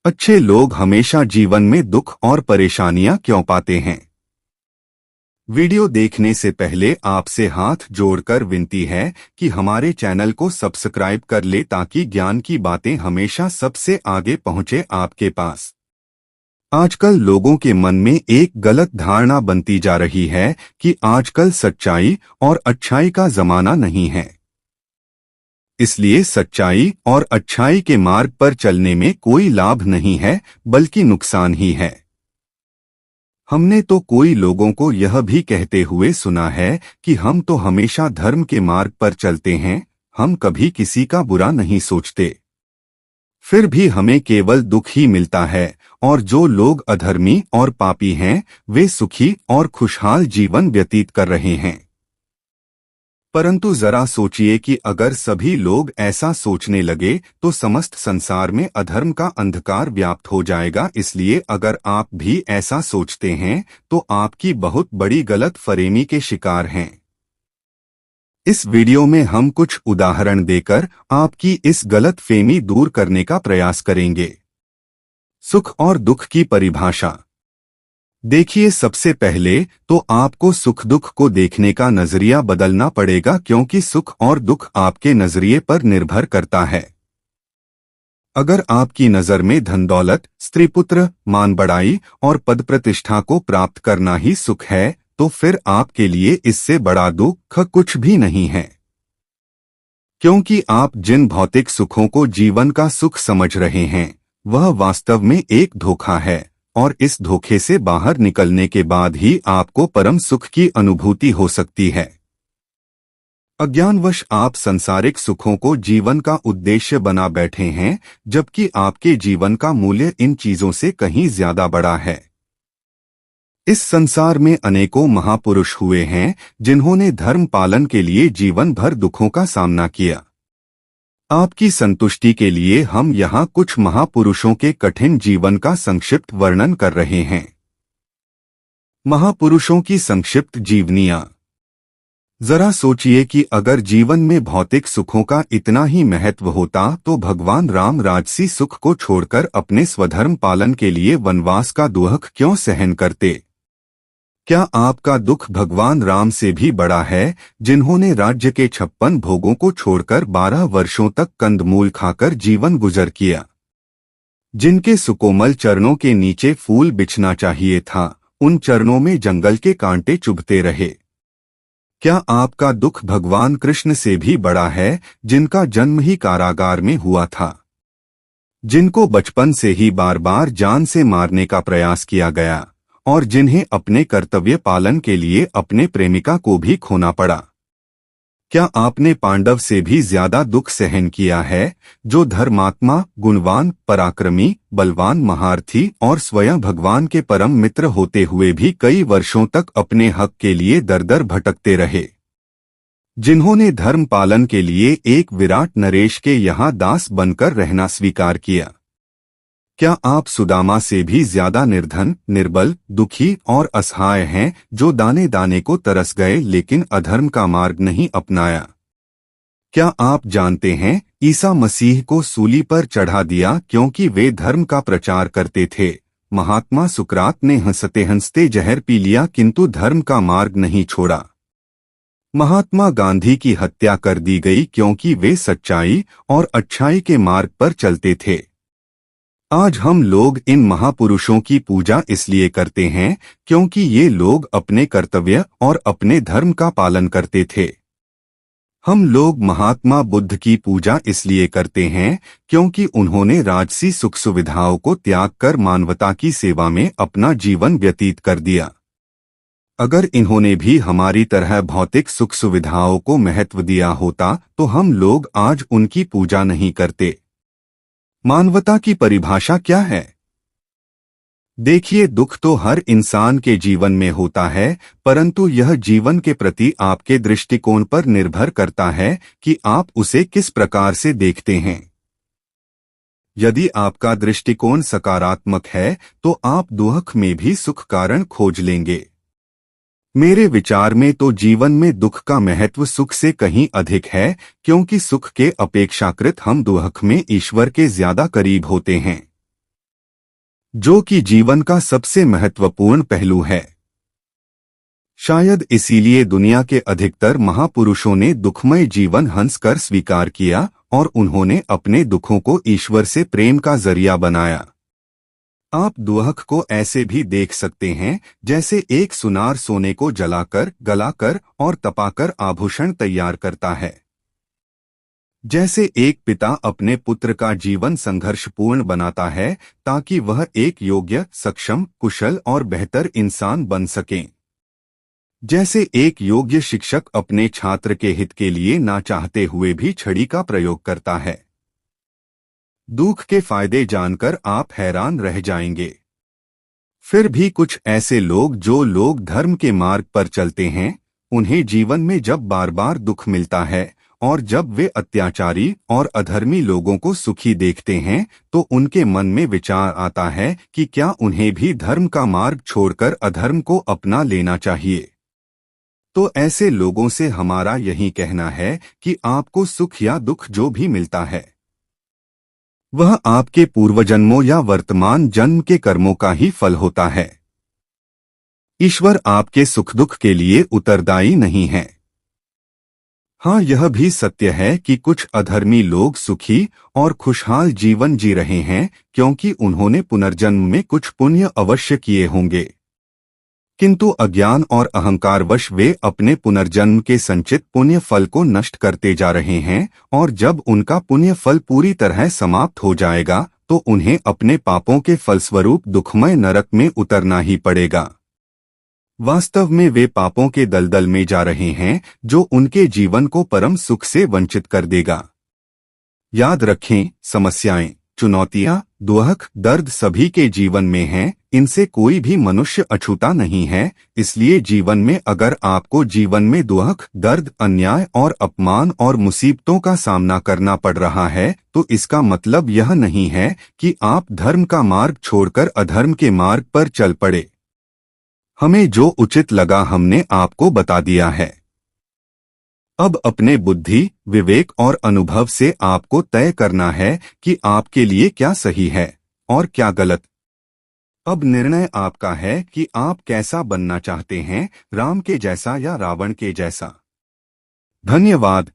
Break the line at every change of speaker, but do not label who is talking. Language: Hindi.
अच्छे लोग हमेशा जीवन में दुख और परेशानियां क्यों पाते हैं? वीडियो देखने से पहले आपसे हाथ जोड़कर विनती है कि हमारे चैनल को सब्सक्राइब कर ले ताकि ज्ञान की बातें हमेशा सबसे आगे पहुंचे आपके पास। आजकल लोगों के मन में एक गलत धारणा बनती जा रही है कि आजकल सच्चाई और अच्छाई का जमाना नहीं है। इसलिए सच्चाई और अच्छाई के मार्ग पर चलने में कोई लाभ नहीं है बल्कि नुकसान ही है। हमने तो कोई लोगों को यह भी कहते हुए सुना है कि हम तो हमेशा धर्म के मार्ग पर चलते हैं, हम कभी किसी का बुरा नहीं सोचते। फिर भी हमें केवल दुख ही मिलता है और जो लोग अधर्मी और पापी हैं वे सुखी और खुशहाल जीवन व्यतीत कर रहे हैं। परंतु जरा सोचिए कि अगर सभी लोग ऐसा सोचने लगे तो समस्त संसार में अधर्म का अंधकार व्याप्त हो जाएगा। इसलिए अगर आप भी ऐसा सोचते हैं तो आपकी बहुत बड़ी गलत फहमी के शिकार हैं। इस वीडियो में हम कुछ उदाहरण देकर आपकी इस गलत फहमी दूर करने का प्रयास करेंगे। सुख और दुख की परिभाषा देखिए, सबसे पहले तो आपको सुख दुख को देखने का नजरिया बदलना पड़ेगा, क्योंकि सुख और दुख आपके नजरिए पर निर्भर करता है। अगर आपकी नजर में धन दौलत, स्त्री पुत्र, मान बढ़ाई और पद प्रतिष्ठा को प्राप्त करना ही सुख है तो फिर आपके लिए इससे बड़ा दुख कुछ भी नहीं है, क्योंकि आप जिन भौतिक सुखों को जीवन का सुख समझ रहे हैं वह वास्तव में एक धोखा है और इस धोखे से बाहर निकलने के बाद ही आपको परम सुख की अनुभूति हो सकती है। अज्ञानवश आप संसारिक सुखों को जीवन का उद्देश्य बना बैठे हैं, जबकि आपके जीवन का मूल्य इन चीजों से कहीं ज्यादा बड़ा है। इस संसार में अनेकों महापुरुष हुए हैं जिन्होंने धर्म पालन के लिए जीवन भर दुखों का सामना किया। आपकी संतुष्टि के लिए हम यहाँ कुछ महापुरुषों के कठिन जीवन का संक्षिप्त वर्णन कर रहे हैं। महापुरुषों की संक्षिप्त जीवनियां। जरा सोचिए कि अगर जीवन में भौतिक सुखों का इतना ही महत्व होता तो भगवान राम राजसी सुख को छोड़कर अपने स्वधर्म पालन के लिए वनवास का दुख क्यों सहन करते? क्या आपका दुख भगवान राम से भी बड़ा है, जिन्होंने राज्य के 56 भोगों को छोड़कर 12 वर्षों तक कंदमूल खाकर जीवन गुजर किया? जिनके सुकोमल चरणों के नीचे फूल बिछना चाहिए था, उन चरणों में जंगल के कांटे चुभते रहे। क्या आपका दुख भगवान कृष्ण से भी बड़ा है, जिनका जन्म ही कारागार में हुआ था, जिनको बचपन से ही बार बार जान से मारने का प्रयास किया गया और जिन्हें अपने कर्तव्य पालन के लिए अपने प्रेमिका को भी खोना पड़ा? क्या आपने पांडव से भी ज्यादा दुख सहन किया है, जो धर्मात्मा, गुणवान, पराक्रमी, बलवान, महारथी और स्वयं भगवान के परम मित्र होते हुए भी कई वर्षों तक अपने हक के लिए दर दर भटकते रहे, जिन्होंने धर्म पालन के लिए एक विराट नरेश के यहाँ दास बनकर रहना स्वीकार किया? क्या आप सुदामा से भी ज्यादा निर्धन, निर्बल, दुखी और असहाय हैं, जो दाने दाने को तरस गए लेकिन अधर्म का मार्ग नहीं अपनाया? क्या आप जानते हैं, ईसा मसीह को सूली पर चढ़ा दिया क्योंकि वे धर्म का प्रचार करते थे। महात्मा सुकरात ने हंसते हंसते जहर पी लिया किंतु धर्म का मार्ग नहीं छोड़ा। महात्मा गांधी की हत्या कर दी गई क्योंकि वे सच्चाई और अच्छाई के मार्ग पर चलते थे। आज हम लोग इन महापुरुषों की पूजा इसलिए करते हैं क्योंकि ये लोग अपने कर्तव्य और अपने धर्म का पालन करते थे। हम लोग महात्मा बुद्ध की पूजा इसलिए करते हैं क्योंकि उन्होंने राजसी सुख सुविधाओं को त्याग कर मानवता की सेवा में अपना जीवन व्यतीत कर दिया। अगर इन्होंने भी हमारी तरह भौतिक सुख सुविधाओं को महत्व दिया होता तो हम लोग आज उनकी पूजा नहीं करते। मानवता की परिभाषा क्या है? देखिए, दुख तो हर इंसान के जीवन में होता है, परंतु यह जीवन के प्रति आपके दृष्टिकोण पर निर्भर करता है कि आप उसे किस प्रकार से देखते हैं। यदि आपका दृष्टिकोण सकारात्मक है तो आप दुख में भी सुख कारण खोज लेंगे। मेरे विचार में तो जीवन में दुख का महत्व सुख से कहीं अधिक है, क्योंकि सुख के अपेक्षाकृत हम दुख में ईश्वर के ज्यादा करीब होते हैं। जो कि जीवन का सबसे महत्वपूर्ण पहलू है। शायद इसीलिए दुनिया के अधिकतर महापुरुषों ने दुखमय जीवन हंसकर स्वीकार किया और उन्होंने अपने दुखों को ईश्वर से प्रेम का जरिया बनाया। आप दुख को ऐसे भी देख सकते हैं जैसे एक सुनार सोने को जलाकर, गलाकर और तपाकर आभूषण तैयार करता है। जैसे एक पिता अपने पुत्र का जीवन संघर्षपूर्ण बनाता है ताकि वह एक योग्य, सक्षम, कुशल और बेहतर इंसान बन सके। जैसे एक योग्य शिक्षक अपने छात्र के हित के लिए ना चाहते हुए भी छड़ी का प्रयोग करता है। दुख के फायदे जानकर आप हैरान रह जाएंगे। फिर भी कुछ ऐसे लोग जो लोग धर्म के मार्ग पर चलते हैं, उन्हें जीवन में जब बार बार दुख मिलता है और जब वे अत्याचारी और अधर्मी लोगों को सुखी देखते हैं तो उनके मन में विचार आता है कि क्या उन्हें भी धर्म का मार्ग छोड़कर अधर्म को अपना लेना चाहिए। तो ऐसे लोगों से हमारा यही कहना है कि आपको सुख या दुख जो भी मिलता है वह आपके पूर्वजन्मों या वर्तमान जन्म के कर्मों का ही फल होता है। ईश्वर आपके सुख दुख के लिए उत्तरदायी नहीं है। हाँ, यह भी सत्य है कि कुछ अधर्मी लोग सुखी और खुशहाल जीवन जी रहे हैं क्योंकि उन्होंने पुनर्जन्म में कुछ पुण्य अवश्य किए होंगे, किंतु अज्ञान और अहंकारवश वे अपने पुनर्जन्म के संचित पुण्य फल को नष्ट करते जा रहे हैं और जब उनका पुण्य फल पूरी तरह समाप्त हो जाएगा तो उन्हें अपने पापों के फलस्वरूप दुखमय नरक में उतरना ही पड़ेगा। वास्तव में वे पापों के दलदल में जा रहे हैं जो उनके जीवन को परम सुख से वंचित कर देगा। याद रखें, समस्याएं, चुनौतियां, दुख, दर्द सभी के जीवन में हैं, इनसे कोई भी मनुष्य अछूता नहीं है। इसलिए जीवन में अगर आपको जीवन में दुख, दर्द, अन्याय और अपमान और मुसीबतों का सामना करना पड़ रहा है तो इसका मतलब यह नहीं है कि आप धर्म का मार्ग छोड़कर अधर्म के मार्ग पर चल पड़े। हमें जो उचित लगा हमने आपको बता दिया है। अब अपने बुद्धि, विवेक और अनुभव से आपको तय करना है कि आपके लिए क्या सही है और क्या गलत। अब निर्णय आपका है कि आप कैसा बनना चाहते हैं, राम के जैसा या रावण के जैसा। धन्यवाद।